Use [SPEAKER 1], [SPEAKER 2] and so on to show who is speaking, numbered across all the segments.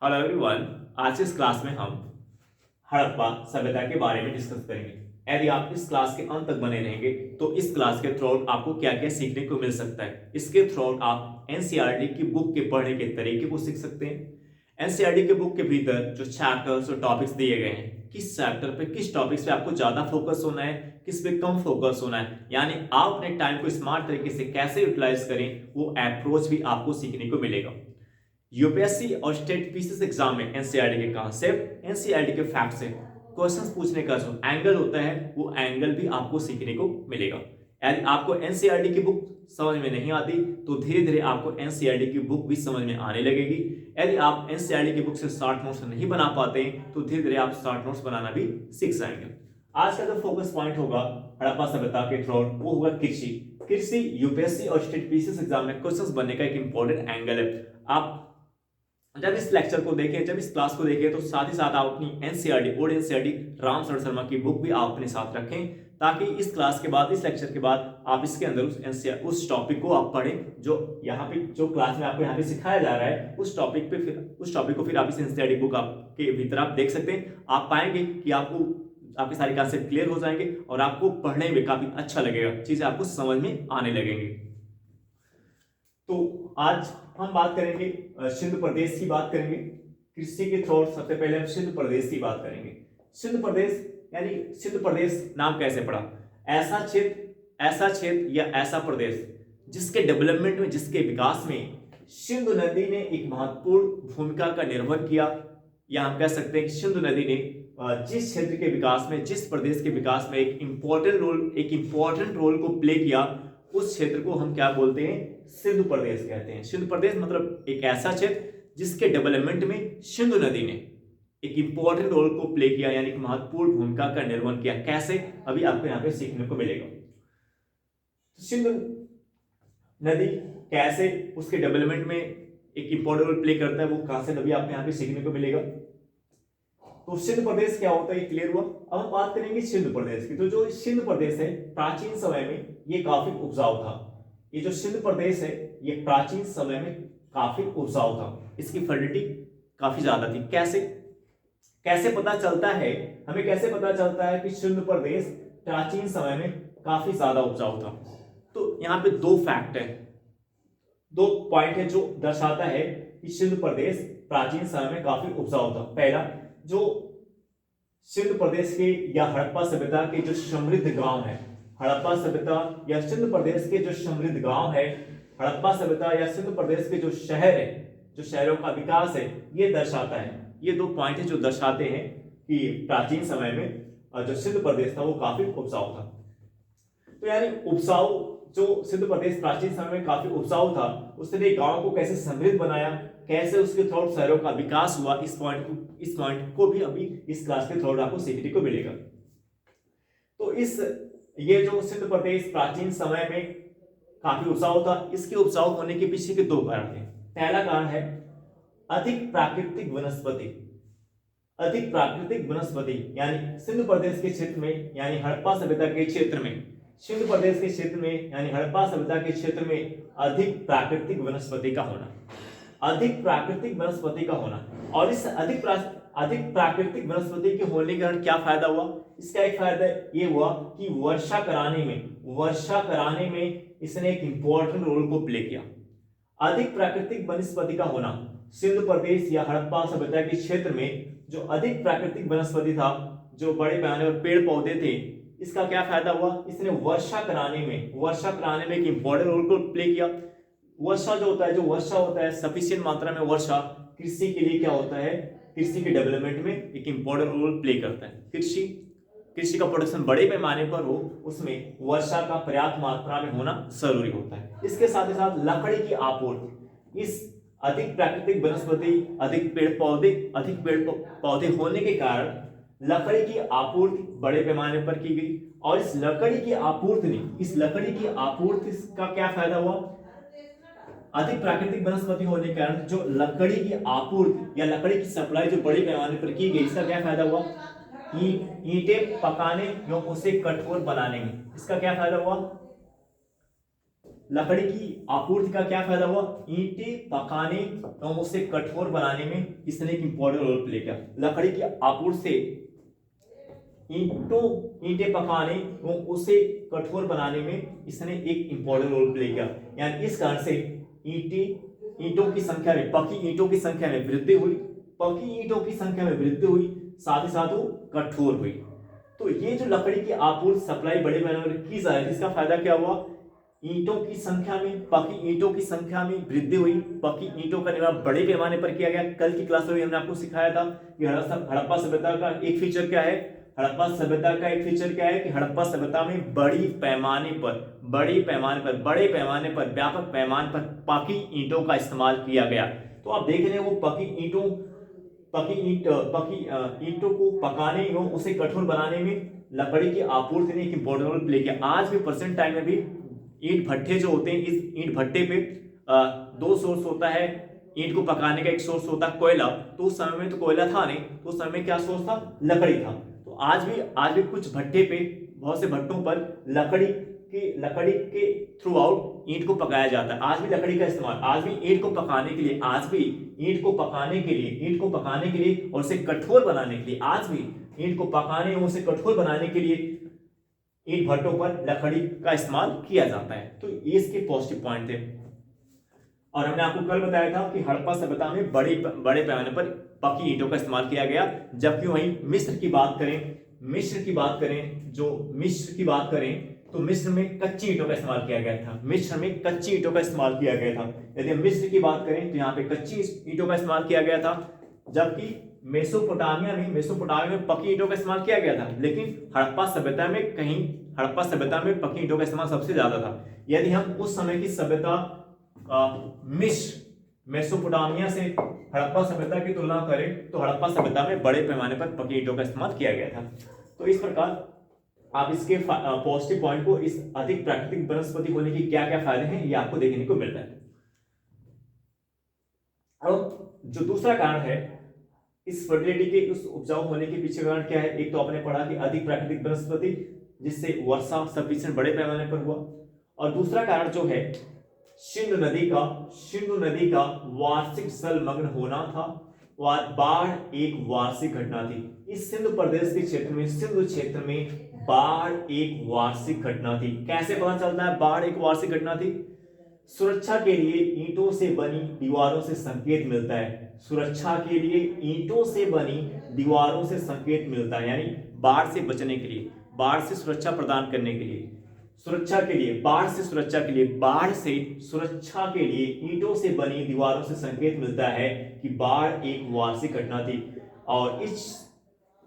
[SPEAKER 1] Hello everyone, आज इस class में हम हड़प्पा सभ्यता के बारे में डिस्कस करेंगे। यदि आप इस क्लास के अंत तक बने रहेंगे तो इस क्लास के थ्रू आउट आपको क्या क्या सीखने को मिल सकता है। इसके थ्रू आउट आप एनसीईआरटी की बुक के पढ़ने के तरीके को सीख सकते हैं। एनसीईआरटी के बुक के भीतर जो चैप्टर्स और टॉपिक्स दिए गए हैं, किस चैप्टर पे किस टॉपिक्स पे आपको ज्यादा फोकस होना है, किस पे कम फोकस होना है, यानी आप अपने टाइम को स्मार्ट तरीके से कैसे यूटिलाइज करें, वो अप्रोच भी आपको सीखने को मिलेगा। यूपीएससी और स्टेट पीसीएस एग्जाम में एनसीईआरटी के कॉन्सेप्ट, एनसीईआरटी के फैक्ट से क्वेश्चंस पूछने का जो एंगल होता है वो एंगल भी आपको सीखने को मिलेगा। यदि आपको एनसीईआरटी की बुक समझ में नहीं आती तो धीरे धीरे आपको एनसीईआरटी की बुक भी समझ में आने लगेगी। यदि आप एनसीईआरटी की बुक से शॉर्ट नोट्स नहीं बना पाते तो धीरे धीरे आप शॉर्ट नोट्स बनाना भी सीख जाएंगे। आज का जो फोकस पॉइंट होगा हड़प्पा सभ्यता के थ्रू वो होगा कृषि। कृषि यूपीएससी और स्टेट पीसीएस एग्जाम में क्वेश्चंस बनने का एक इंपॉर्टेंट एंगल है। आप जब इस लेक्चर को देखें, जब इस क्लास को देखें तो साथ ही साथ आप अपनी एनसीईआरटी और एनसीईआरटी राम शरण शर्मा की बुक भी आप अपने साथ रखें, ताकि इस क्लास के बाद, इस लेक्चर के बाद आप इसके अंदर उस टॉपिक को आप पढ़ें जो यहाँ पे, जो क्लास में आपको यहाँ पे सिखाया जा रहा है, उस टॉपिक पे फिर उस टॉपिक को फिर आप इस एनसीईआरटी बुक आपके भीतर आप देख सकते हैं। आप पाएंगे कि आपको आपके सारे कॉन्सेप्ट क्लियर हो जाएंगे और आपको पढ़ने में काफी अच्छा लगेगा, चीजें आपको समझ में आने लगेंगी। तो आज हम बात करेंगे सिंध प्रदेश की बात करेंगे। कृषि के थ्रू सबसे पहले हम सिंध प्रदेश की बात करेंगे। सिंध प्रदेश यानी सिंध प्रदेश नाम कैसे पड़ा? ऐसा क्षेत्र या ऐसा प्रदेश जिसके डेवलपमेंट में, जिसके विकास में सिंधु नदी ने एक महत्वपूर्ण भूमिका का निर्वहन किया, या हम कह सकते हैं कि सिंधु नदी ने जिस क्षेत्र के विकास में, जिस प्रदेश के विकास में एक इंपॉर्टेंट रोल को प्ले किया, उस क्षेत्र को हम क्या बोलते हैं? सिंधु प्रदेश कहते हैं। सिंधु प्रदेश मतलब एक ऐसा क्षेत्र जिसके डेवलपमेंट में सिंधु नदी ने एक इंपॉर्टेंट रोल को प्ले किया, यानी कि महत्वपूर्ण भूमिका का निर्वहन किया। कैसे? अभी आपको यहाँ पे सीखने को मिलेगा। सिंधु नदी कैसे उसके डेवलपमेंट में एक इंपॉर्टेंट रोल प्ले करता है, वो कॉन्सेप्ट अभी आपको यहाँ पे सीखने को मिलेगा। तो सिंध प्रदेश क्या होता है, ये क्लियर हुआ। अब हम बात करेंगे सिंध प्रदेश की। तो जो सिंध प्रदेश है, प्राचीन समय में ये काफी उपजाऊ था। ये जो सिंध प्रदेश है, ये प्राचीन समय में काफी उपजाऊ था, इसकी फर्टिलिटी काफी ज्यादा थी। कैसे पता चलता है, हमें कैसे पता चलता है कि सिंध प्रदेश प्राचीन समय में काफी ज्यादा उपजाऊ था? तो यहाँ पे दो फैक्ट है, दो पॉइंट है जो दर्शाता है कि सिंध प्रदेश प्राचीन समय में काफी उपजाऊ था। पहला, जो सिंध प्रदेश के या हड़प्पा सभ्यता के जो समृद्ध गांव है, हड़प्पा सभ्यता या सिंध प्रदेश के जो समृद्ध गांव है, हड़प्पा सभ्यता या सिंध प्रदेश के जो शहर है, जो शहरों का विकास है, ये दर्शाता है। ये दो पॉइंट है जो दर्शाते हैं कि प्राचीन समय में जो सिंध प्रदेश था वो काफी उपजाऊ था। तो यानी उपजाऊ, जो सिंध प्रदेश प्राचीन समय में काफी उपजाऊ था, उसने गांव को कैसे समृद्ध बनाया, कैसे उसके थ्रू शहरों का विकास हुआ, इस पॉइंट को भी अभी इस क्लास के थ्रू आपको सीखने को मिलेगा। तो ये जो सिंध प्रदेश प्राचीन समय में काफी उपजाऊ था, इसके उपजाऊ होने के पीछे के दो कारण थे। पहला कारण है अधिक प्राकृतिक वनस्पति, यानी सिंध प्रदेश के क्षेत्र में, यानी हड़प्पा सभ्यता के क्षेत्र में, सिंध प्रदेश के क्षेत्र में यानी हड़प्पा सभ्यता के क्षेत्र में अधिक प्राकृतिक वनस्पति का होना, और इस अधिक प्राकृतिक वनस्पति के होने के कारण क्या फायदा हुआ? इसका एक फायदा ये हुआ कि वर्षा कराने में इसने एक इंपॉर्टेंट रोल को प्ले किया। अधिक प्राकृतिक वनस्पति का होना, सिंध प्रदेश या हड़प्पा सभ्यता के क्षेत्र में जो अधिक प्राकृतिक वनस्पति था, जो बड़े पैमाने पर पेड़ पौधे थे, इसका क्या फायदा हुआ? इसने वर्षा कराने में एक इंपॉर्टेंट रोल को प्ले किया। वर्षा होता है सफिशिएंट मात्रा में वर्षा कृषि के लिए क्या होता है? कृषि के डेवलपमेंट में एक इंपॉर्टेंट रोल प्ले करता है। कृषि का प्रोडक्शन बड़े पैमाने पर हो, उसमें वर्षा का पर्याप्त मात्रा में होना जरूरी होता है। इसके साथ ही साथ लकड़ी की आपूर्ति, इस अधिक प्राकृतिक वनस्पति, अधिक पेड़ पौधे होने के कारण लकड़ी की आपूर्ति बड़े पैमाने पर की गई, और इस लकड़ी की आपूर्ति का क्या फायदा हुआ? अधिक प्राकृतिक वनस्पति होने के कारण जो लकड़ी की आपूर्ति या लकड़ी की सप्लाई जो बड़े पैमाने पर की गई, इसका क्या फायदा हुआ? ईंटें पकाने या उसे कठोर बनाने में इसका क्या फायदा हुआ? लकड़ी की आपूर्ति का क्या फायदा हुआ? ईंटें पकाने एवं उसे कठोर बनाने में इसने एक इंपॉर्टेंट रोल प्ले किया। लकड़ी की आपूर्ति से ईंटें पकाने एवं उसे कठोर बनाने में इसने एक इंपॉर्टेंट रोल प्ले किया। यानी इस कारण से ईंटों की संख्या में, पकी ईंटों की संख्या में वृद्धि हुई, पकी ईंटों की संख्या में वृद्धि हुई, साथ ही साथ वो कठोर हुई। तो ये जो लकड़ी की आपूर्ति सप्लाई बड़े पैमाने पर की जा रही है, इसका फायदा क्या हुआ? ईंटों की संख्या में, पकी ईंटों की संख्या में वृद्धि हुई, पकी ईंटों का निर्माण बड़े पैमाने पर किया गया। कल की क्लास में हमने आपको सिखाया था कि हड़प्पा सभ्यता का एक फीचर क्या है? हड़प्पा सभ्यता का एक फीचर क्या है कि हड़प्पा सभ्यता में बड़े पैमाने पर व्यापक पैमाने पर पकी ईंटों का इस्तेमाल किया गया। तो आप देख रहे हैं वो पकी ईंटों को पकाने एवं उसे कठोर बनाने में लकड़ी की आपूर्ति ने एक इंपॉर्टेंट रोल प्ले किया। आज भी प्रेजेंट टाइम में भी ईंट भट्टे जो होते हैं, इस ईंट भट्टे पे दो सोर्स होता है ईंट को पकाने का। एक सोर्स होता है कोयला, तो उस समय में तो कोयला था नहीं, तो उस समय में क्या सोर्स था? लकड़ी था। तो आज भी कुछ भट्टे पे, बहुत से भट्टों पर लकड़ी के थ्रू आउट ईंट को पकाया जाता है। आज भी लकड़ी का इस्तेमाल, आज भी ईंट को पकाने के लिए, और उसे कठोर बनाने के लिए, आज भी ईंट को पकाने और उसे कठोर बनाने के लिए ईंट भट्टों पर लकड़ी का इस्तेमाल किया जाता है। तो ये इसके पॉजिटिव पॉइंट थे। और हमने आपको कल बताया था कि हड़प्पा सभ्यता में बड़े पैमाने पर पकी ईंटों का इस्तेमाल किया गया। जबकि वहीं मिस्र की बात करें तो मिस्र में कच्ची ईंटों का इस्तेमाल किया गया था। यदि हम मिस्र की बात करें तो यहाँ पे कच्ची ईंटों का इस्तेमाल किया गया था। जबकि मेसोपोटामिया में पकी ईंटों का इस्तेमाल किया गया था। लेकिन हड़प्पा सभ्यता में पकी ईंटों का इस्तेमाल सबसे ज्यादा था। यदि हम उस समय की सभ्यता मेसोपोटामिया से हड़प्पा सभ्यता की तुलना करें तो हड़प्पा सभ्यता में बड़े पैमाने पर पकी ईंटों का इस्तेमाल किया गया था। तो इस प्रकार आप इसके पॉजिटिव पॉइंट को, इस अधिक प्राकृतिक वनस्पति होने की क्या क्या फायदे हैं, ये आपको देखने को मिलता है। अब जो दूसरा कारण है इस फर्टिलिटी के, उस उपजाऊ होने के पीछे कारण क्या है? एक तो आपने पढ़ा कि अधिक प्राकृतिक वनस्पति, जिससे वर्षा सफिशिएंट बड़े पैमाने पर हुआ। और दूसरा कारण जो है सिंधु नदी का वार्षिक जलमग्न होना था। बाढ़ एक वार्षिक घटना थी। इस सिंधु प्रदेश के क्षेत्र में बाढ़ एक वार्षिक घटना थी। कैसे पता चलता है बाढ़ एक वार्षिक घटना थी? सुरक्षा के लिए ईंटों से बनी दीवारों से संकेत मिलता है। यानी बाढ़ से बचने के लिए, बाढ़ से सुरक्षा प्रदान करने के लिए, बाढ़ से सुरक्षा के लिए ईंटों से बनी दीवारों से संकेत मिलता है कि बाढ़ एक वार्षिक घटना थी। और इस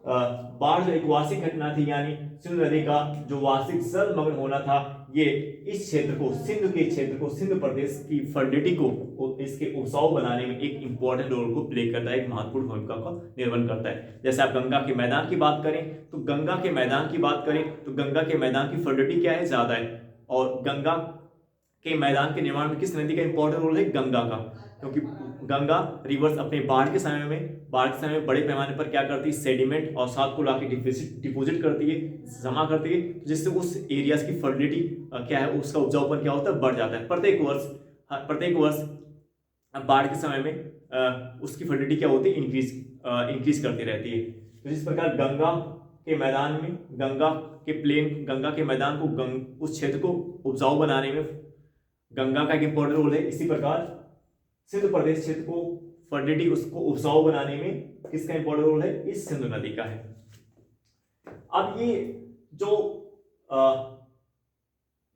[SPEAKER 1] बाढ़ जो एक वार्षिक घटना थी, यानी सिंधु नदी का जो वार्षिक जलमग्न होना था, ये इस क्षेत्र को, सिंधु प्रदेश की फर्टिलिटी को, इसके उपजाऊ बनाने में एक इंपॉर्टेंट रोल को प्ले करता है, एक महत्वपूर्ण भूमिका का निर्वहन करता है। जैसे आप गंगा के मैदान की बात करें तो गंगा के मैदान की फर्टिलिटी क्या है? ज्यादा है। और गंगा के मैदान के निर्माण में किस नदी का इंपॉर्टेंट रोल है? गंगा का। क्योंकि गंगा रिवर्स अपने बाढ़ के समय में बड़े पैमाने पर क्या करती है? सेडिमेंट और साथ को लाके डिपोजिट करती है, जमा करती है, जिससे उस एरियाज की फर्टिलिटी क्या है, उसका उपजाऊपन क्या होता है? बढ़ जाता है। प्रत्येक वर्ष बाढ़ के समय में उसकी फर्टिलिटी क्या होती है? इंक्रीज करती रहती है। तो जिस प्रकार गंगा के मैदान को, उस क्षेत्र को उपजाऊ बनाने में गंगा का एक इंपॉर्टेंट रोल है, इसी प्रकार सिंधु प्रदेश क्षेत्र को फर्टिलिटी, उसको उपजाऊ बनाने में किसका इंपॉर्टेंट रोल है? इस सिंधु नदी का है। अब ये जो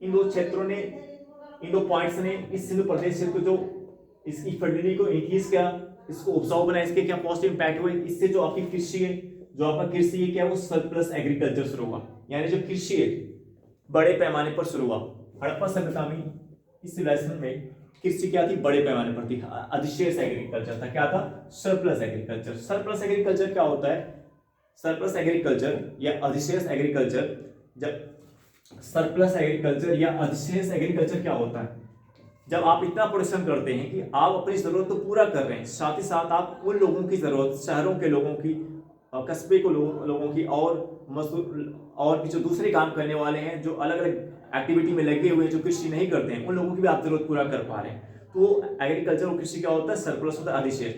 [SPEAKER 1] इन दो पॉइंट्स ने इस सिंधु प्रदेश क्षेत्र को, जो इसकी फर्टिलिटी को इंक्रीज किया, इसको उपजाऊ बनाया, इसके क्या पॉजिटिव इंपैक्ट हुए? इससे जो आपकी कृषि है, क्या वो सरप्लस एग्रीकल्चर शुरू हुआ। यानी जो कृषि है बड़े पैमाने पर शुरू हुआ। हड़प्पा सभ्यता में, इस सिविलाइजेशन में कृषि क्या थी? बड़े पैमाने पर थी। अधिशेष एग्रीकल्चर था। क्या था? Surplus agriculture. सरप्लस एग्रीकल्चर क्या होता है? सरप्लस एग्रीकल्चर या अधिशेष एग्रीकल्चर, जब सरप्लस एग्रीकल्चर या अधिशेष एग्रीकल्चर क्या होता है? जब आप इतना परिश्रम करते हैं कि आप अपनी जरूरत तो पूरा कर रहे हैं, साथ ही साथ आप उन लोगों की जरूरत, शहरों के लोगों की, कस्बे को लोगों की, और भी जो दूसरे काम करने वाले हैं, जो अलग अलग एक्टिविटी में लगे हुए हैं, जो कृषि नहीं करते हैं, उन लोगों की भी आप जरूरत पूरा कर पा रहे हैं। तो एग्रीकल्चर और कृषि क्या होता है, सरप्लस होता है, अधिशेष।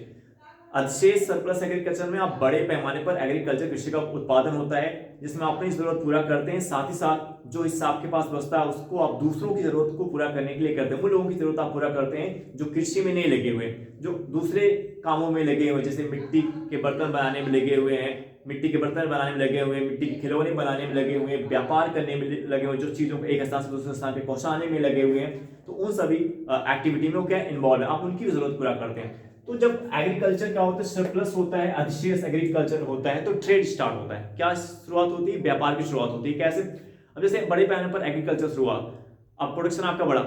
[SPEAKER 1] अधिशेष सरप्लस एग्रीकल्चर में आप बड़े पैमाने पर एग्रीकल्चर कृषि का उत्पादन होता है, जिसमें आप अपनी जरूरत पूरा करते हैं, साथ ही साथ जो हिस्सा आपके पास बचता है उसको आप दूसरों की जरूरत को पूरा करने के लिए करते हैं। उन लोगों की जरूरत आप पूरा करते हैं जो कृषि में नहीं लगे हुए, जो दूसरे कामों में लगे हुए, जैसे मिट्टी के बर्तन बनाने में लगे हुए हैं, मिट्टी के बर्तन बनाने में लगे हुए, मिट्टी के खिलौने बनाने में लगे हुए, व्यापार करने में लगे हुए, जो चीजों को एक स्थान से दूसरे स्थान पे पहुंचाने में लगे हुए हैं, तो उन सभी एक्टिविटी में वो क्या इन्वॉल्व है, आप उनकी भी जरूरत पूरा करते हैं। तो जब एग्रीकल्चर क्या होता है, सरप्लस होता है, अधिशेष एग्रीकल्चर होता है, तो ट्रेड स्टार्ट होता है। क्या शुरुआत होती है, व्यापार की शुरुआत होती है। कैसे, अब जैसे बड़े पैमाने पर एग्रीकल्चर शुरू हुआ, अब प्रोडक्शन आपका बड़ा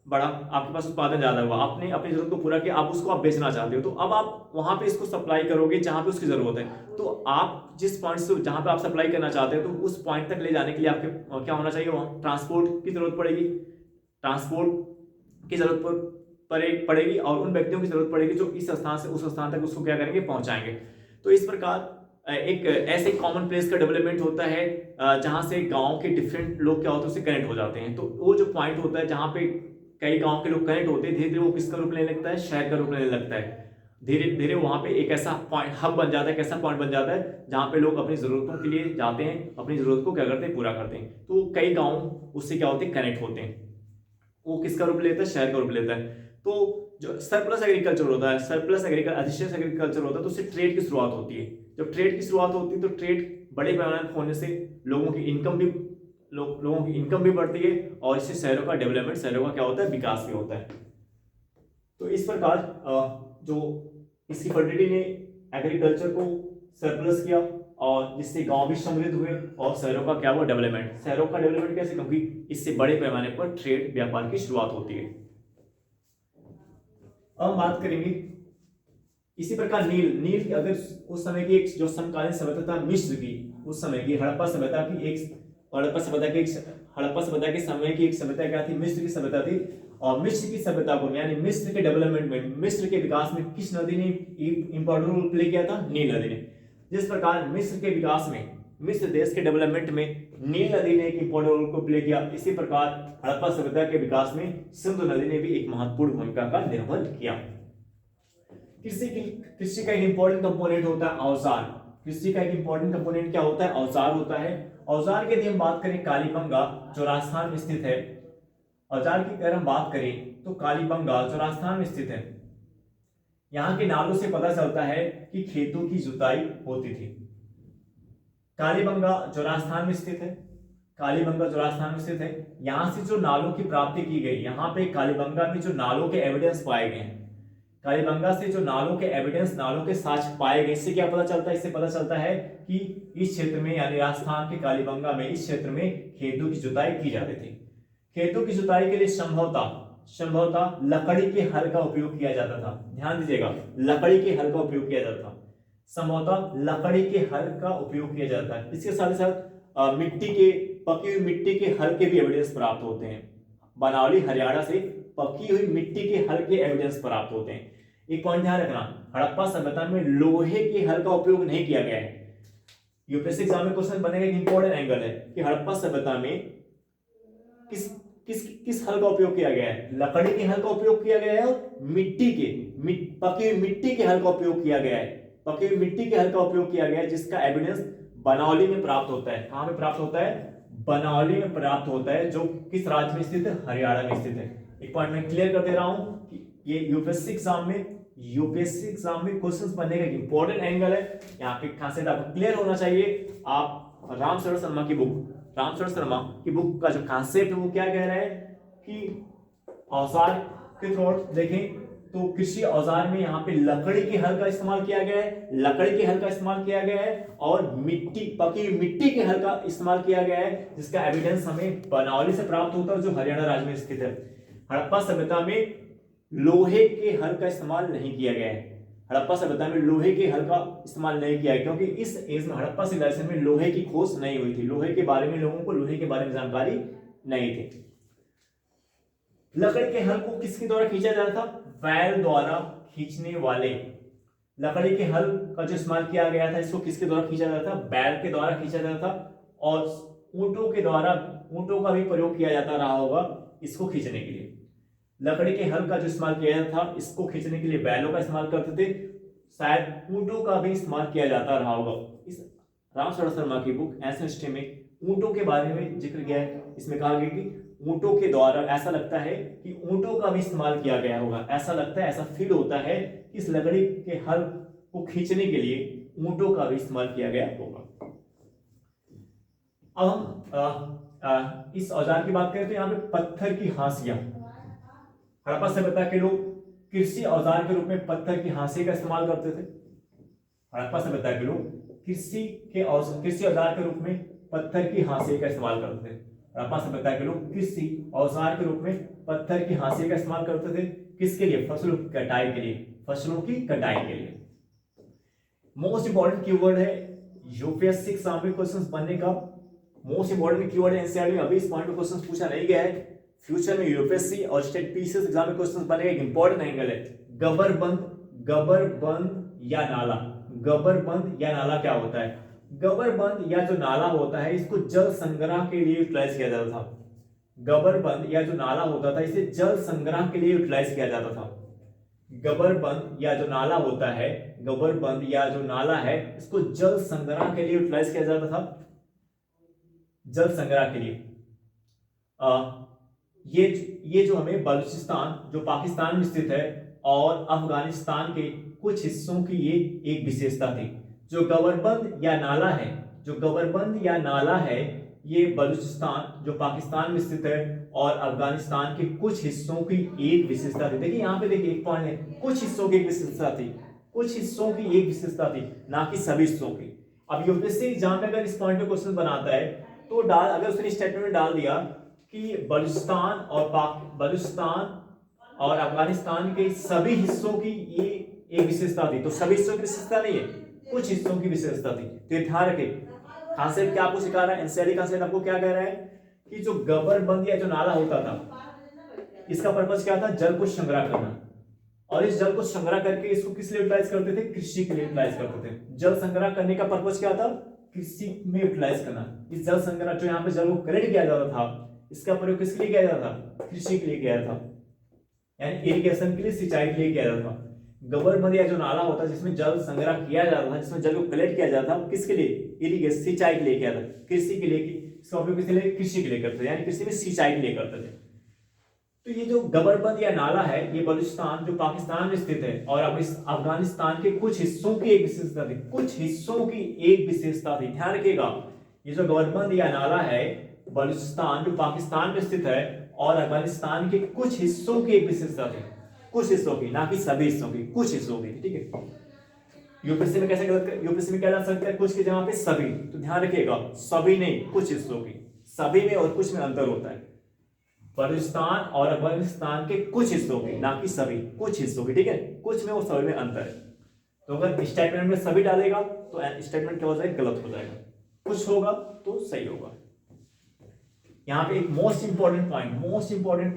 [SPEAKER 1] बड़ा, आपके पास उत्पादन ज्यादा हुआ, आपने अपनी जरूरत को पूरा किया, आप उसको आप बेचना चाहते हो, तो अब आप वहां पे इसको सप्लाई करोगे जहां पे उसकी जरूरत है। तो आप जिस पॉइंट से जहां पे आप सप्लाई करना चाहते हो, तो उस पॉइंट तक ले जाने के लिए आपके क्या होना चाहिए, वहां ट्रांसपोर्ट की जरूरत पड़ेगी, ट्रांसपोर्ट की जरूरत पड़ेगी, और उन व्यक्तियों की जरूरत पड़ेगी जो इस स्थान से उस स्थान तक उसको क्या करेंगे, पहुंचाएंगे। तो इस प्रकार एक ऐसे कॉमन प्लेस का डेवलपमेंट होता है जहां से गांव के डिफरेंट लोग क्या होते हैं उससे कनेक्ट हो जाते हैं। तो वो जो पॉइंट होता है जहां पे कई गांव के लोग कनेक्ट होते हैं, धीरे धीरे वो किसका रूप लेने लगता है, शहर का रूप लेने लगता है। धीरे धीरे वहां पे एक ऐसा पॉइंट हब बन जाता है, कैसा पॉइंट बन जाता है जहां पे लोग अपनी जरूरतों के लिए जाते हैं, अपनी जरूरत को क्या करते हैं, पूरा करते हैं। तो कई गांव उससे क्या होते हैं, कनेक्ट होते हैं। वो किसका रूप लेता है, शहर का रूप लेता है। तो जो सरप्लस एग्रीकल्चर होता है, सरप्लस एग्रीकल्चर, अधिशेष एग्रीकल्चर होता है, तो उससे ट्रेड की शुरुआत होती है। जब ट्रेड की शुरुआत होती है तो ट्रेड बड़े पैमाने पर होने से लोगों की इनकम भी बढ़ती है, और इससे शहरों का डेवलपमेंट, शहरों का क्या होता है, विकास भी होता है। तो इस प्रकार जो इसकी फर्टिलिटी ने एग्रीकल्चर को सरप्लस किया, और जिससे गांव भी समृद्ध हुए, और शहरों का क्या हुआ, डेवलपमेंट। शहरों का डेवलपमेंट कैसे, क्योंकि इससे बड़े पैमाने पर ट्रेड, व्यापार की शुरुआत होती है। अब हम बात करेंगे इसी प्रकार नील अगर उस समय की एक जो समकालीन सभ्यता मिस्र की, उस समय की हड़प्पा सभ्यता के समय की एक सभ्यता क्या थी, मिस्र की सभ्यता थी। और मिस्र की सभ्यता को, यानी मिस्र के डेवलपमेंट में, मिस्र के विकास में किस नदी ने इंपॉर्टेंट रोल प्ले किया था, नील नदी ने। जिस प्रकार मिस्र के विकास में, मिस्र देश के डेवलपमेंट में नील नदी ने एक इंपॉर्टेंट रोल को प्ले किया, इसी प्रकार हड़प्पा सभ्यता के विकास में सिंधु नदी ने भी एक महत्वपूर्ण भूमिका का निर्वहन किया। कृषि का एक इंपॉर्टेंट कंपोनेंट होता है औजार। कृषि का एक इंपॉर्टेंट कंपोनेंट क्या होता है, औजार होता है। औजार की यदि हम बात करें, कालीबंगा जो राजस्थान में स्थित है, औजार की अगर हम बात करें तो कालीबंगा जो राजस्थान में स्थित है, यहाँ के नालों से पता चलता है कि खेतों की जुताई होती थी। कालीबंगा जो राजस्थान में स्थित है, कालीबंगा जो राजस्थान में स्थित है, यहां से जो नालों की प्राप्ति की गई, यहाँ पे कालीबंगा में जो नालों के एविडेंस पाए गए हैं, कालीबंगा से जो नालों के एविडेंस, नालों के साक्ष्य पाए गए, इससे क्या पता चलता है, इससे पता चलता है कि इस क्षेत्र में, यानी राजस्थान के कालीबंगा में, इस क्षेत्र में खेतों की जुताई की जाती थी। खेतों की जुताई के लिए संभवतः लकड़ी के हल का उपयोग किया जाता था। ध्यान दीजिएगा, लकड़ी के हल का उपयोग किया जाता था, संभवतः लकड़ी के हल का उपयोग किया जाता है। इसके साथ ही साथ पकी हुई मिट्टी के हल के भी एविडेंस प्राप्त होते हैं। बनावली हरियाणा से पकी हुई मिट्टी के हल के एविडेंस प्राप्त होते हैं। एक पॉइंट ध्यान रखना, हड़प्पा सभ्यता में लोहे के हल का उपयोग नहीं किया गया है। यूपीएससी एग्जाम में क्वेश्चन बनेगा, एक इंपॉर्टेंट एंगल है कि हड़प्पा सभ्यता में किस हल का उपयोग किया गया है, लकड़ी के हल का उपयोग किया गया है, और पकी हुई मिट्टी के हल का उपयोग किया गया है। पकी हुई मिट्टी के हल का उपयोग किया गया है, जिसका एविडेंस बनावली में प्राप्त होता है। कहां में प्राप्त होता है, बनावली में प्राप्त होता है, जो किस राज्य में स्थित है, हरियाणा में स्थित है। एक पॉइंट मैं क्लियर कर दे रहा हूं कि ये यूपीएससी एग्जाम में क्वेश्चंस बनने का एक इंपॉर्टेंट एंगल है। यहाँ पे कांसेप्ट आपको क्लियर होना चाहिए। आप रामशरण शर्मा की बुक का जो कांसेप्ट है वो क्या कह रहा है कि औजार के थ्रू देखें तो कृषि औजार में यहाँ पे लकड़ी के हल का इस्तेमाल किया गया है, और पकी मिट्टी के हल का इस्तेमाल किया गया है, जिसका एविडेंस हमें बनावली से प्राप्त होता है, जो हरियाणा राज्य में स्थित है। हड़प्पा सभ्यता में लोहे के हल का इस्तेमाल नहीं किया गया है। हड़प्पा सभ्यता में लोहे के हल का इस्तेमाल नहीं किया है, क्योंकि इस एज में, हड़प्पा सिविलाइजेशन में लोहे की खोज नहीं हुई थी। लोहे के बारे में लोगों को लोहे के बारे में जानकारी नहीं थी। लकड़ी के हल को किसके द्वारा खींचा जाता था, बैल द्वारा खींचने वाले। लकड़ी के हल का जो इस्तेमाल किया गया था, इसको किसके द्वारा खींचा जाता था, बैल के द्वारा खींचा जाता था। और ऊंटों के द्वारा ऊंटों का भी प्रयोग किया जाता रहा होगा इसको खींचने के लिए। लकड़ी के हल का जो इस्तेमाल किया जाता था इसको खींचने के लिए बैलों का इस्तेमाल करते थे, शायद ऊंटों का भी इस्तेमाल किया जाता रहा होगा। इस रामशरण शर्मा की बुक एंशिएंट हिस्ट्री में ऊंटों के बारे में जिक्र किया है। इसमें कहा गया कि ऊंटों के द्वारा, ऐसा लगता है कि ऊंटों का भी इस्तेमाल किया गया होगा, ऐसा लगता है, ऐसा फील होता है कि इस लकड़ी के हल को खींचने के लिए ऊंटों का भी इस्तेमाल किया गया होगा। अब हम इस औजार की बात करें तो यहाँ पे पत्थर की हांसियां, हड़प्पा सभ्यता के लोग कृषि औजार के रूप में पत्थर की हांसी का इस्तेमाल करते थे। हड़प्पा सभ्यता के लोग कृषि औजार के रूप में पत्थर की हांसी का इस्तेमाल करते थे। हड़प्पा सभ्यता के लोग कृषि औजार के रूप में पत्थर की हांसी का इस्तेमाल करते थे। किसके लिए? फसलों की कटाई के लिए, फसलों की कटाई के लिए। मोस्ट इंपॉर्टेंट कीवर्ड है यूपीएससी एग्जाम में क्वेश्चन बनने का, मोस्ट इंपॉर्टेंट कीवर्ड है एनसीईआरटी में। अभी इस पॉइंट में क्वेश्चन पूछा नहीं गया है, फ्यूचर में यूपीएससी और स्टेट पीसीएस एग्जाम में क्वेश्चन बनेगा। एक इंपॉर्टेंट एंगल है गबरबंद या नाला। गबरबंद या नाला क्या होता है? गबरबंद या जो नाला होता है इसको जल संग्रह के लिए यूटिलाइज किया जाता था। गबरबंद या जो नाला होता था इसे जल संग्रह के लिए यूटिलाइज किया जाता था। गबरबंद या जो नाला होता है, गबरबंद या जो नाला है इसको जल संग्रह के लिए यूटिलाइज किया जाता था, जल संग्रह के लिए। ये जो हमें बलूचिस्तान जो पाकिस्तान में स्थित है और अफगानिस्तान के कुछ हिस्सों की ये एक विशेषता थी। जो गबरबंद या नाला है, जो गबरबंद या नाला है, ये बलूचिस्तान जो पाकिस्तान में स्थित है और अफगानिस्तान के कुछ हिस्सों की एक विशेषता थी। देखिए यहाँ पे देखिए एक पॉइंट है, कुछ हिस्सों की एक विशेषता थी, कुछ हिस्सों की एक विशेषता थी, ना कि सभी हिस्सों की। अब यूपीएससी एग्जाम में अगर इस पॉइंट पे क्वेश्चन बनाता है तो अगर उसने स्टेटमेंट में डाल दिया कि बलूचिस्तान और अफगानिस्तान के सभी हिस्सों की ये एक विशेषता थी, तो सभी हिस्सों की विशेषता नहीं है, कुछ हिस्सों की विशेषता थी। तो ध्यान रखें, कॉन्सेप्ट क्या आपको सिखा रहा है एनसीईआरटी कॉन्सेप्ट आपको क्या कह रहा है कि जो गबरबंद या जो नाला होता था इसका पर्पस क्या था? जल को संग्रह करना। और इस जल को संग्रह करके इसको किस लिए यूटिलाइज करते थे? कृषि के लिए यूटिलाइज करते थे। जल संग्रह करने का पर्पस क्या था? कृषि में यूटिलाइज करना। इस जल संग्रह जो यहाँ पे जल को कलेक्ट किया जाता था इसका प्रयोग किसके लिए किया जाता था? कृषि के लिए किया जाता था, यानी इरिगेशन के लिए, सिंचाई के लिए किया जाता था। गबरबंद या जो नाला होता है जिसमें जल संग्रह किया जाता था, जिसमें जल को कलेक्ट किया जाता था, किसके लिए? इरिगेशन, सिंचाई के लिए किया जाता, कृषि के लिए। इसका उपयोग किसके लिए? कृषि के लिए करते थे, यानी कृषि में सिंचाई के लिए करते थे। तो ये जो गबरबंद या नाला है ये बलूचिस्तान जो पाकिस्तान में स्थित है और अब इस अफगानिस्तान के कुछ हिस्सों की एक विशेषता थी, कुछ हिस्सों की एक विशेषता थी। ध्यान रखिएगा, ये जो गबरबंद या नाला है बलूचिस्तान जो पाकिस्तान में स्थित है और अफगानिस्तान के कुछ हिस्सों की एक विशेषता थी, कुछ हिस्सों की, ना कि सभी हिस्सों की, कुछ हिस्सों की। ठीक है, यूपीएससी में कैसे गलत, यूपीएससी में क्या जा सकता है? कुछ की जगह पे सभी। तो ध्यान रखिएगा, सभी नहीं, कुछ हिस्सों की। सभी में और कुछ में अंतर होता है। बलूचिस्तान और अफगानिस्तान के कुछ हिस्सों की, ना कि सभी, कुछ हिस्सों की। ठीक है, कुछ में और सभी में अंतर है। तो अगर स्टेटमेंट में सभी डालेगा तो स्टेटमेंट क्या हो जाएगा? गलत हो जाएगा। कुछ होगा तो सही होगा। यहाँ पे एक मोस्ट इंपॉर्टेंट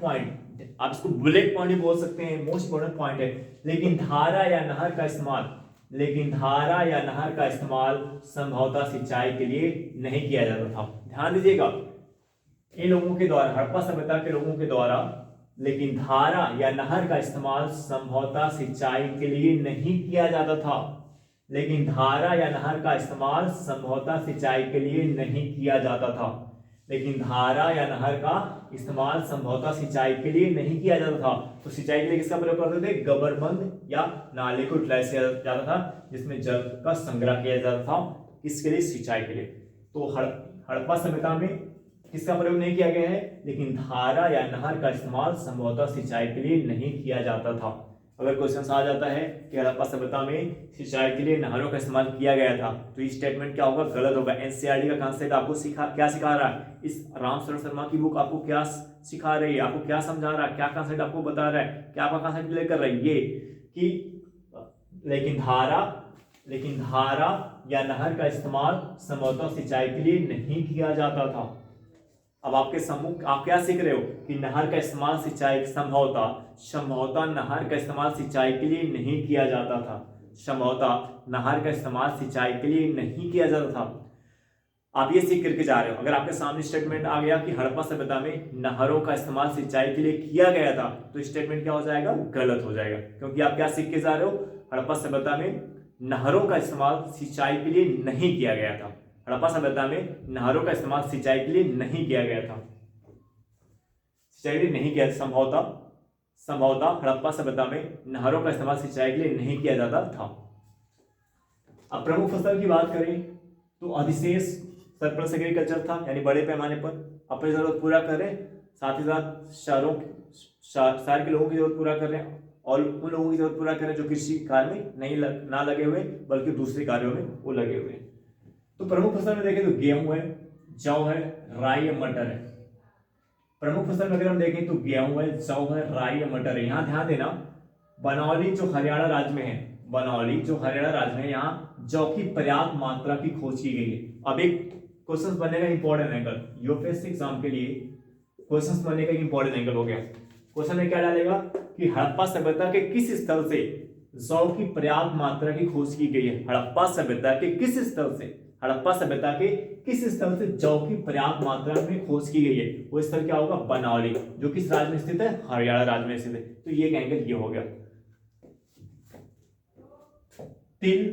[SPEAKER 1] पॉइंट, आप इसको बुलेट पॉइंट भी बोल सकते हैं, मोस्ट इंपॉर्टेंट पॉइंट है। लेकिन धारा या नहर का इस्तेमाल संभवतः सिंचाई के लिए नहीं किया जाता था। ध्यान दीजिएगा, इन लोगों के द्वारा, हड़प्पा सभ्यता के लोगों के द्वारा, लेकिन धारा या नहर का इस्तेमाल संभवतः सिंचाई के लिए नहीं किया जाता था। लेकिन धारा या नहर का इस्तेमाल संभवतः सिंचाई के लिए नहीं किया जाता था। लेकिन धारा या नहर का इस्तेमाल संभवतः सिंचाई के लिए नहीं किया जाता था। तो सिंचाई के लिए किसका प्रयोग करते थे? गबरबंद या नाले को यूटिलाइज किया जाता था, जिसमें जल का संग्रह किया जाता था। किसके लिए? सिंचाई के लिए। तो हड़प्पा सभ्यता में किसका प्रयोग नहीं किया गया है? लेकिन धारा या नहर का इस्तेमाल संभवतः सिंचाई के लिए नहीं किया जाता था। अगर क्वेश्चन आ जाता है कि हड़प्पा सभ्यता में सिंचाई के लिए नहरों का इस्तेमाल किया गया था, तो ये स्टेटमेंट क्या होगा? गलत होगा। एनसीईआरटी का कॉन्सेप्ट आपको क्या सिखा रहा है? इस रामशरण शर्मा की बुक आपको क्या सिखा रही है, आपको क्या समझा रहा है, क्या कॉन्सेप्ट आपको बता रहा है, क्या आपका कॉन्सेप्ट क्लियर कर रहा है? ये कि लेकिन धारा या नहर का इस्तेमाल संभवतः सिंचाई के लिए नहीं किया जाता था। अब आपके सम्मुख आप क्या सीख रहे हो कि नहर का इस्तेमाल सिंचाई, संभवतः नहर का इस्तेमाल सिंचाई के लिए नहीं किया जाता था। संभवतः नहर का इस्तेमाल सिंचाई के लिए नहीं किया जाता था। आप ये सीख करके जा रहे हो। अगर आपके सामने स्टेटमेंट आ गया कि हड़प्पा सभ्यता में नहरों का इस्तेमाल सिंचाई के लिए किया गया था, तो स्टेटमेंट क्या हो जाएगा, गलत हो जाएगा, क्योंकि आप क्या सीख के जा रहे हो, हड़प्पा सभ्यता में नहरों का इस्तेमाल सिंचाई के लिए नहीं किया गया था। हड़प्पा सभ्यता में नहरों का इस्तेमाल सिंचाई के लिए नहीं किया गया था, सिंचाई के लिए नहीं किया, संभवतः हड़प्पा सभ्यता में नहरों का इस्तेमाल सिंचाई के लिए नहीं किया जाता था। अब प्रमुख फसल की बात करें तो अधिशेष सरप्लस एग्रीकल्चर था, यानी बड़े पैमाने पर अपनी जरूरत पूरा कर रहे हैं, साथ ही साथ शहर के लोगों की जरूरत पूरा कर रहे हैं, और उन लोगों की जरूरत पूरा कर रहे हैं जो कृषि कार्य में ना लगे हुए बल्कि दूसरे कार्यों में वो लगे हुए हैं। तो प्रमुख फसल में देखें तो गेहूं है, जौ है, राई है, मटर है। प्रमुख फसल में अगर हम देखें तो गेहूं है, जौ है, राई है, मटर है। यहाँ ध्यान देना, बनौली जो हरियाणा राज्य में है, बनौली जो हरियाणा राज्य में है, यहाँ जौ की पर्याप्त मात्रा की खोज की गई है। अब एक क्वेश्चन बनने का इंपॉर्टेंट एंगल, यूपीएससी एग्जाम के लिए क्वेश्चन बनने का इंपॉर्टेंट एंगल हो गया। क्वेश्चन में क्या डालेगा कि हड़प्पा सभ्यता के किस स्थल से जौ की पर्याप्त मात्रा की खोज की गई है। हड़प्पा सभ्यता के किस स्थल से, हड़प्पा सभ्यता के किस स्थल से जौ की पर्याप्त मात्रा में खोज की गई है, वो स्थल क्या होगा, बनौली, जो किस राज्य में स्थित है, हरियाणा राज्य में स्थित है। तो ये एंगल ये हो गया। तिल,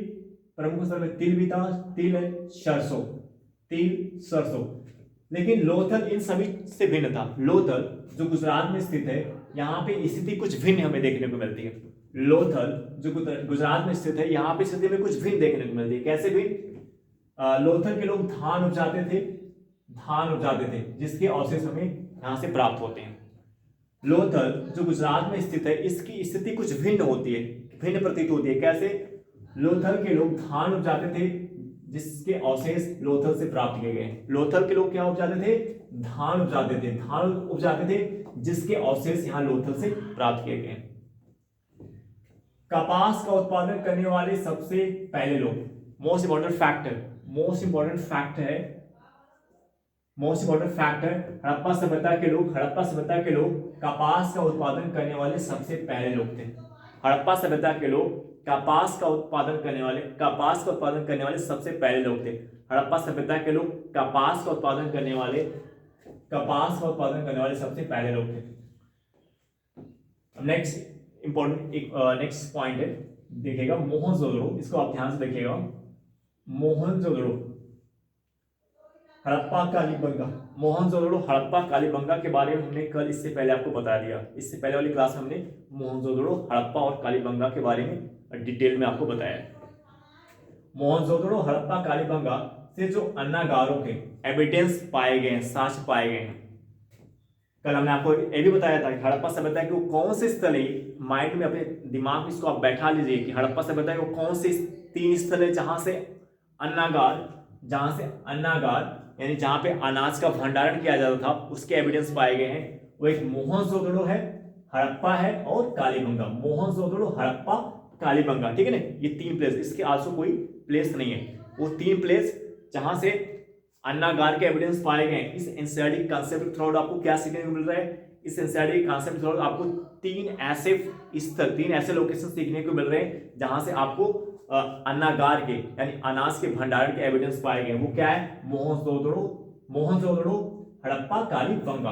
[SPEAKER 1] प्रमुख फसल में तिल भी था, तिल है, सरसों, तिल, सरसों। लेकिन लोथल इन सभी से भिन्न था। लोथल जो गुजरात में स्थित है, यहाँ पे स्थिति कुछ भिन्न हमें देखने को मिलती है। लोथल जो गुजरात में स्थित है, यहाँ पे स्थिति में कुछ भिन्न देखने को मिलती है। कैसे भिन्न? लोथल के लोग धान उपजाते थे, जिसके अवशेष हमें यहाँ से प्राप्त होते हैं। लोथल जो गुजरात में स्थित है, इसकी स्थिति कुछ भिन्न होती है, भिन्न प्रतीत होती है। कैसे? लोथल के लोग धान उपजाते थे, जिसके अवशेष लोथल से प्राप्त किए गए। लोथल के लोग क्या उपजाते थे? धान उपजाते थे, जिसके अवशेष यहाँ लोथल से प्राप्त किए गए। कपास का उत्पादन करने वाले सबसे पहले लोग, मोस्ट इंपॉर्टेंट फैक्ट है हड़प्पा सभ्यता के लोग कपास का उत्पादन करने वाले सबसे पहले लोग थे। हड़प्पा सभ्यता के लोग कपास का उत्पादन करने वाले सबसे पहले लोग थे। हड़प्पा सभ्यता के लोग कपास का उत्पादन करने वाले सबसे पहले लोग थे। नेक्स्ट पॉइंट है, देखिएगा मोहनजोदड़ो, इसको आप ध्यान से देखिएगा। मोहनजोदड़ो, हड़प्पा कालीबंगा के बारे में हमने कल इससे पहले आपको बता दिया। इससे पहले वाली क्लास में हमने मोहनजोदड़ो, हड़प्पा और कालीबंगा के बारे में डिटेल में आपको बताया। मोहनजोदड़ो, हड़प्पा, कालीबंगा से जो अन्नागारों के एविडेंस पाए गए हैं, साक्ष्य पाए गए हैं, कल हमने आपको ये भी बताया था कि हड़प्पा सभ्यता के वो कौन से स्थल है। माइंड में, अपने दिमाग में इसको आप बैठा लीजिए कि हड़प्पा सभ्यता के वो कौन से 3 स्थल है जहां से अन्नागार यानी जहां पे अनाज का भंडारण किया जाता था, उसके एविडेंस पाए गए हैं। वो एक मोहनजोदड़ो है, हड़प्पा है और कालीबंगा। मोहनजोदड़ो, हड़प्पा, कालीबंगा, ठीक है ना। ये 3 प्लेस, इसके आसू कोई प्लेस नहीं है। वो 3 प्लेस जहां से अन्नागार के एविडेंस पाए गए। इस एनसीईआरटी कॉन्सेप्ट थ्रू आपको क्या सीखने को मिल रहा है? इस एनसीईआरटी कॉन्सेप्ट थ्रू आपको 3 ऐसे लोकेशन सीखने को मिल रहे हैं जहां से आपको अन्नागार के यानी अनाज के भंडारण के एविडेंस पाए गए। वो क्या है? मोहनजोदड़ो, हड़प्पा, कालीबंगा।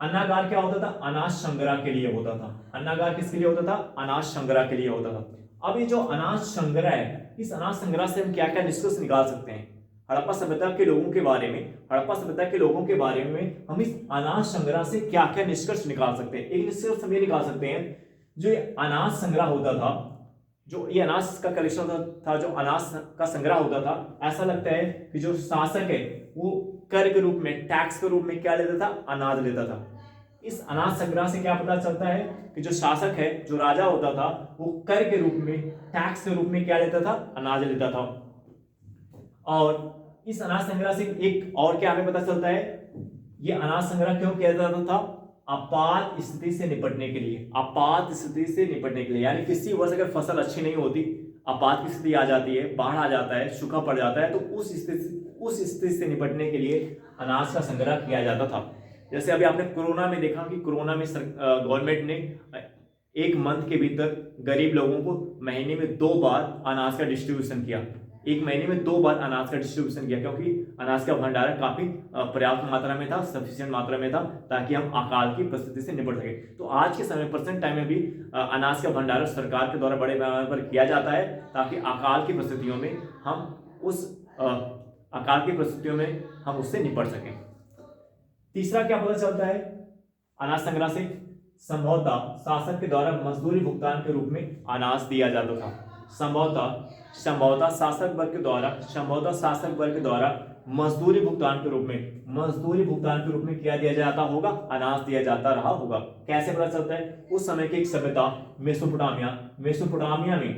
[SPEAKER 1] अन्नागार क्या होता था? अनाज संग्रह के लिए होता था। अन्नागार किसके लिए होता था? अनाज संग्रह के लिए होता था। अब ये जो अनाज संग्रह है, इस अनाज संग्रह से हम क्या क्या निष्कर्ष निकाल सकते हैं? हड़प्पा सभ्यता के लोगों के बारे में हम इस अनाज संग्रह से क्या क्या निष्कर्ष निकाल सकते हैं? एक निष्कर्ष हम ये निकाल सकते हैं, जो ये अनाज संग्रह होता था, जो ये अनाज का कलेक्शन था, जो अनाज का संग्रह होता था, ऐसा लगता है कि जो शासक है वो कर के रूप में, टैक्स के रूप में क्या लेता था? अनाज लेता था। इस अनाज संग्रह से क्या पता चलता है कि जो शासक है, जो राजा होता था, वो कर के रूप में, टैक्स के रूप में क्या लेता था? अनाज लेता था। और इस अनाज संग्रह से एक और क्या हमें पता चलता है? ये अनाज संग्रह क्यों किया जाता था? आपात स्थिति से निपटने के लिए। यानी किसी वर्ष अगर फसल अच्छी नहीं होती, आपात की स्थिति आ जाती है, बाढ़ आ जाता है, सूखा पड़ जाता है, तो उस स्थिति से निपटने के लिए अनाज का संग्रह किया जाता था। जैसे अभी आपने कोरोना में देखा कि कोरोना में गवर्नमेंट ने 1 मंथ के भीतर गरीब लोगों को महीने में 2 बार अनाज का डिस्ट्रीब्यूशन किया। एक महीने में 2 बार अनाज का डिस्ट्रीब्यूशन किया, क्योंकि अनाज का भंडारण काफी पर्याप्त मात्रा में था, सफिशिएंट मात्रा में था, ताकि हम अकाल की परिस्थिति से निपट सके। तो आज के समय प्रेजेंट टाइम में भी अनाज का भंडारण सरकार के द्वारा बड़े पैमाने पर किया जाता है, ताकि अकाल की परिस्थितियों में हम उससे निपट सकें। तीसरा क्या पता चलता है अनाज संग्रह से? संभवतः शासन के द्वारा मजदूरी भुगतान के रूप में अनाज दिया जाता था। संभवतः शासक वर्ग के द्वारा मजदूरी भुगतान के रूप में क्या दिया जाता होगा? अनाज दिया जाता रहा होगा। कैसे पता चलता है? उस समय की एक सभ्यता मेसोपोटामिया में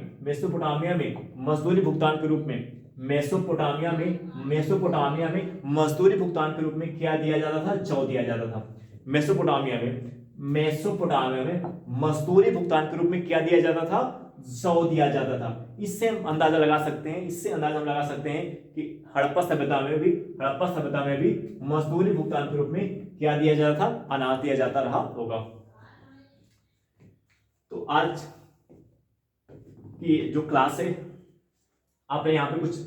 [SPEAKER 1] मजदूरी भुगतान के रूप में मेसोपोटामिया में मजदूरी भुगतान के रूप में क्या दिया जाता था? जौ दिया जाता था। मेसोपोटामिया में मजदूरी भुगतान के रूप में क्या दिया जाता था? जौ दिया जाता था। इससे हम अंदाजा लगा सकते हैं कि हड़प्पा सभ्यता में भी मजदूरी भुगतान के रूप में क्या दिया जाता था? अनाज दिया जाता रहा होगा। तो आज की जो क्लास है, आपने यहाँ पे कुछ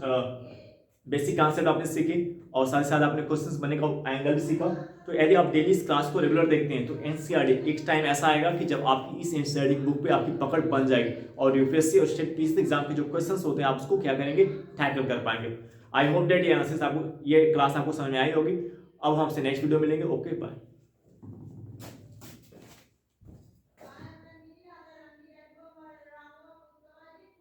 [SPEAKER 1] बेसिक कॉन्सेप्ट आपने सीखे और साथ ही साथ आपने क्वेश्चंस बनने का एंगल भी सीखा। तो यदि आप डेली इस क्लास को रेगुलर देखते हैं तो एनसीईआरटी एक टाइम ऐसा आएगा कि जब आपकी इस एनसीईआरटी बुक पे आपकी पकड़ बन जाएगी और यूपीएससी और स्टेट पीसी एग्जाम के जो क्वेश्चंस होते हैं आप उसको क्या करेंगे? टैकल कर पाएंगे। आई होप दैट ये क्लास आपको समझ में आई होगी। अब हमसे नेक्स्ट वीडियो मिलेंगे। Okay bye.